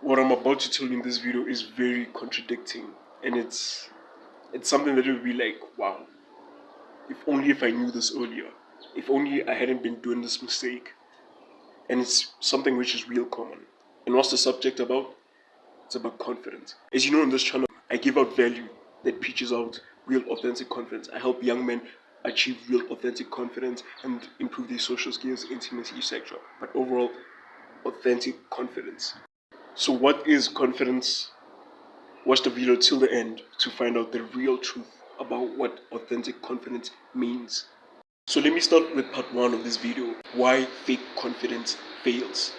What I'm about to tell you in this video is very contradicting, and it's something that will be like, wow, if I knew this earlier, if only I hadn't been doing this mistake. And it's something which is real common. And what's the subject about? It's about confidence. As you know, on this channel, I give out value that preaches out real authentic confidence. I help young men achieve real authentic confidence and improve their social skills, intimacy, etc. But overall, authentic confidence. So what is confidence? Watch the video till the end to find out the real truth about what authentic confidence means. So let me start with part 1 of this video. Why fake confidence fails.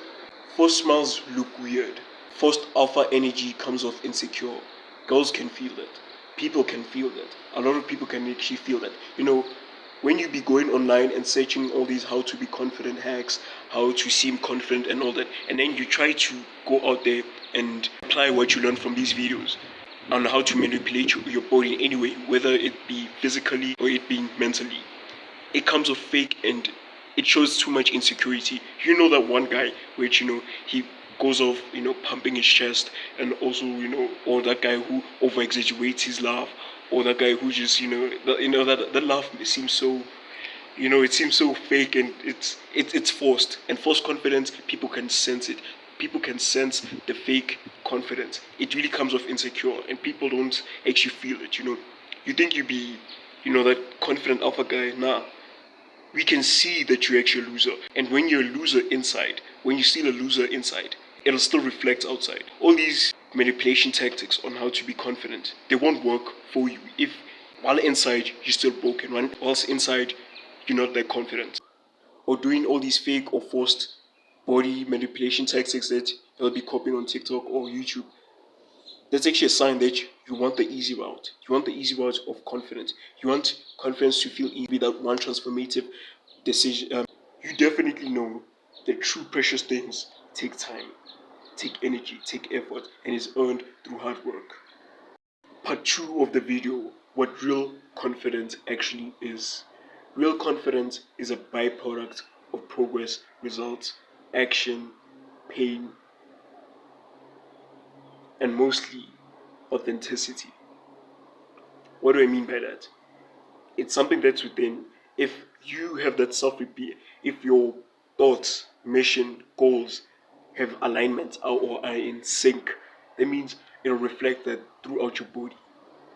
Forced smiles look weird. Forced alpha energy comes off insecure. Girls can feel that. People can feel that. A lot of people can actually feel that. You know, when you be going online and searching all these how to be confident hacks, how to seem confident and all that, and then you try to go out there and apply what you learned from these videos on how to manipulate your body in any way, whether it be physically or it being mentally, it comes off fake and it shows too much insecurity. You know that one guy which, he goes off, pumping his chest, and also, or that guy who over exaggerates his laugh, or that guy who just, that laugh seems so, it seems so fake, and it's forced. And forced confidence, people can sense it. People can sense the fake confidence. It really comes off insecure, and people don't actually feel it. You think you be, that confident alpha guy. Nah, we can see that you're actually a loser. And when you're a loser inside, when you're still a loser inside, it'll still reflect outside. All these manipulation tactics on how to be confident, they won't work for you if while inside you're still broken, whilst inside you're not that confident. Or doing all these fake or forced body manipulation tactics that you'll be copying on TikTok or YouTube. That's actually a sign that you want the easy route. You want the easy route of confidence. You want confidence to feel easy without one transformative decision. You definitely know that true precious things take time, take energy, take effort, and is earned through hard work. Part 2 of the video, what real confidence actually is. Real confidence is a byproduct of progress, results, action, pain, and mostly authenticity. What do I mean by that? It's something that's within. If you have that self-repeat, if your thoughts, mission, goals have alignment or are in sync, that means it'll reflect that throughout your body.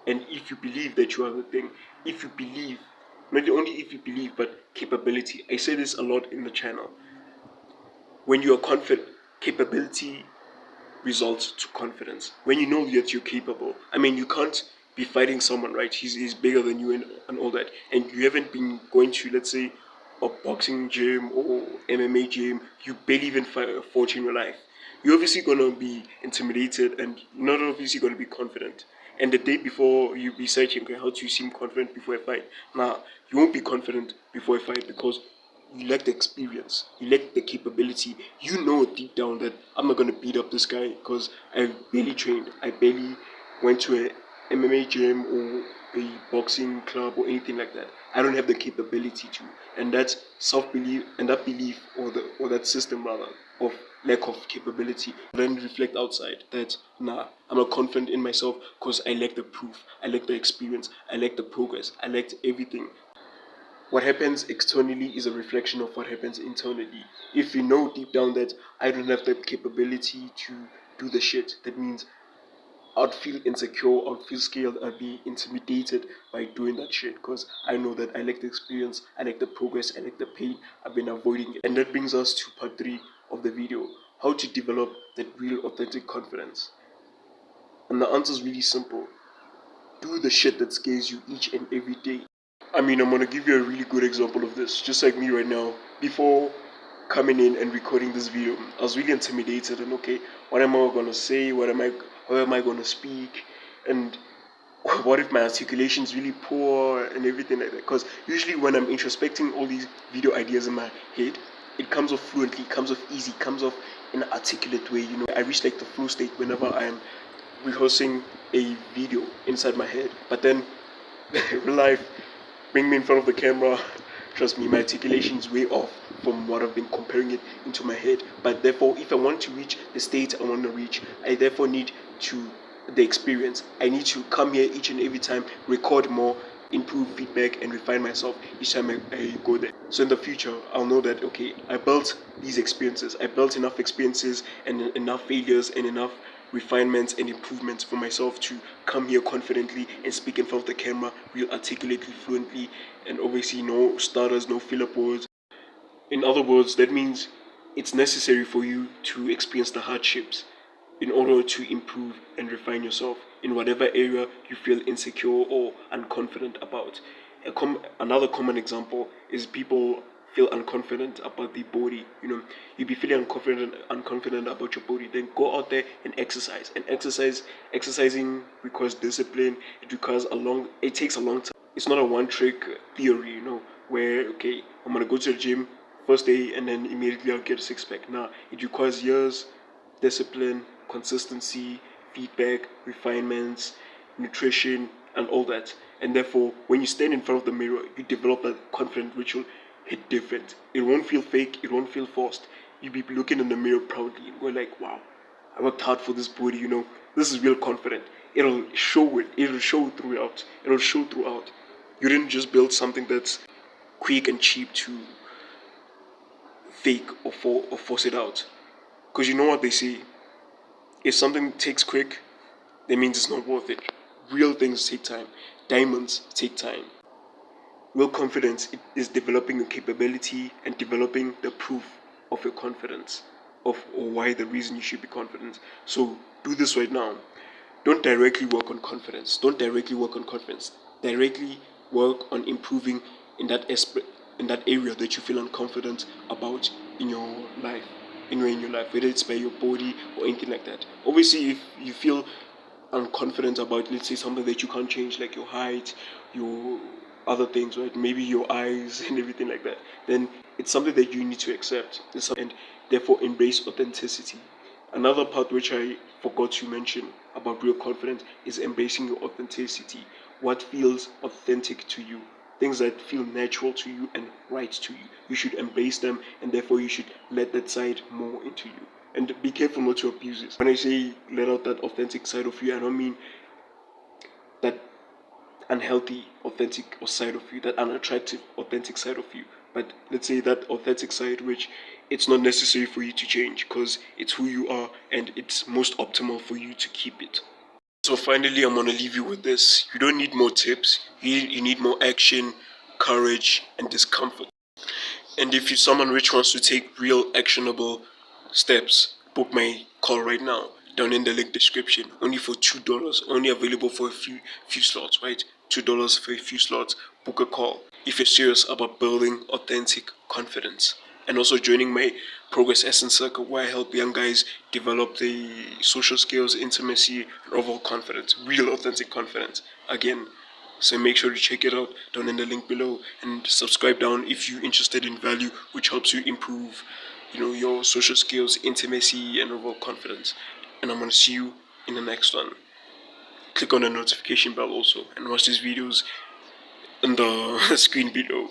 And if you believe that you are the thing, if you believe, not only if you believe, but capability. I say this a lot in the channel. When you are confident, capability results to confidence. When you know that you're capable, I mean, you can't be fighting someone, right? He's bigger than you and all that, and you haven't been going to, let's say, a boxing gym or MMA gym. You barely even fought in your life. You're obviously gonna be intimidated, and you're not obviously gonna be confident. And the day before, you be searching, okay, how to seem confident before a fight. Nah, you won't be confident before a fight because you lack the experience, you lack the capability. You know deep down that I'm not gonna beat up this guy because I barely trained. I barely went to a MMA gym or a boxing club or anything like that. I don't have the capability to, and that self-belief and that belief or that system rather of lack of capability then reflect outside that nah, I'm not confident in myself because I lack the proof, I lack the experience, I lack the progress, I lacked everything. What happens externally is a reflection of what happens internally. If you know deep down that I don't have the capability to do the shit, that means I'd feel insecure, I'd feel scared, I'd be intimidated by doing that shit because I know that I lack the experience, I lack the progress, I lack the pain, I've been avoiding it. And that brings us to part 3 of the video, how to develop that real authentic confidence. And the answer is really simple. Do the shit that scares you each and every day. I mean, I'm gonna give you a really good example of this. Just like me right now, before coming in and recording this video, I was really intimidated and okay, what am I gonna say? How am I gonna speak? And what if my articulation is really poor and everything like that? Because usually when I'm introspecting all these video ideas in my head, it comes off fluently, comes off easy, comes off in an articulate way. I reach like the flow state whenever I'm rehearsing a video inside my head. But then real life bring me in front of the camera, Trust me, my articulation is way off from what I've been comparing it into my head. But therefore, if I want to reach the state I want to reach, I therefore need to the experience. I need to come here each and every time, record more, improve feedback, and refine myself each time I go there. So in the future, I'll know that okay, I built these experiences. I built enough experiences and enough failures and enough refinements and improvements for myself to come here confidently and speak in front of the camera, real articulately, fluently, and obviously no stutters, no filler words. In other words, that means it's necessary for you to experience the hardships in order to improve and refine yourself in whatever area you feel insecure or unconfident about. Another common example is people feel unconfident about the body. You be feeling unconfident about your body. Then go out there and exercise. And exercising requires discipline. It takes a long time. It's not a one-trick theory, where okay, I'm gonna go to the gym first day and then immediately I'll get a six-pack. Nah, it requires years, discipline, consistency, feedback, refinements, nutrition, and all that. And therefore, when you stand in front of the mirror, you develop a confident ritual hit different. It won't feel fake, it won't feel forced. You'll be looking in the mirror proudly and going like, wow, I worked hard for this body, This is real confident. It'll show it. It'll show throughout. It'll show throughout. You didn't just build something that's quick and cheap to fake or force it out. Because you know what they say, if something takes quick, that means it's not worth it. Real things take time. Diamonds take time. Real confidence is developing a capability and developing the proof of your confidence, or why the reason you should be confident. So do this right now. Don't directly work on confidence. Don't directly work on confidence. Directly work on improving in that in that area that you feel unconfident about in your life. In your life, whether it's by your body or anything like that. Obviously, if you feel unconfident about, let's say, something that you can't change, like your height, your other things, right? Maybe your eyes and everything like that, then it's something that you need to accept and therefore embrace authenticity. Another part which I forgot to mention about real confidence is embracing your authenticity. What feels authentic to you? Things that feel natural to you and right to you. You should embrace them, and therefore you should let that side more into you. And be careful not to abuse it. When I say let out that authentic side of you, I don't mean that unhealthy authentic side of you, that unattractive authentic side of you. But let's say that authentic side which it's not necessary for you to change because it's who you are and it's most optimal for you to keep it. So finally, I'm going to leave you with this. You don't need more tips. You need more action, courage, and discomfort. And if you're someone which wants to take real actionable steps, book my call right now down in the link description. Only for $2. Only available for a few slots, right? $2 for a few slots. Book a call if you're serious about building authentic confidence. And also joining my Progress Essence Circle, where I help young guys develop the social skills, intimacy, and overall confidence. Real authentic confidence. Again, so make sure to check it out down in the link below and subscribe down if you're interested in value, which helps you improve, your social skills, intimacy, and overall confidence. And I'm gonna see you in the next one. Click on the notification bell also and watch these videos on the screen below.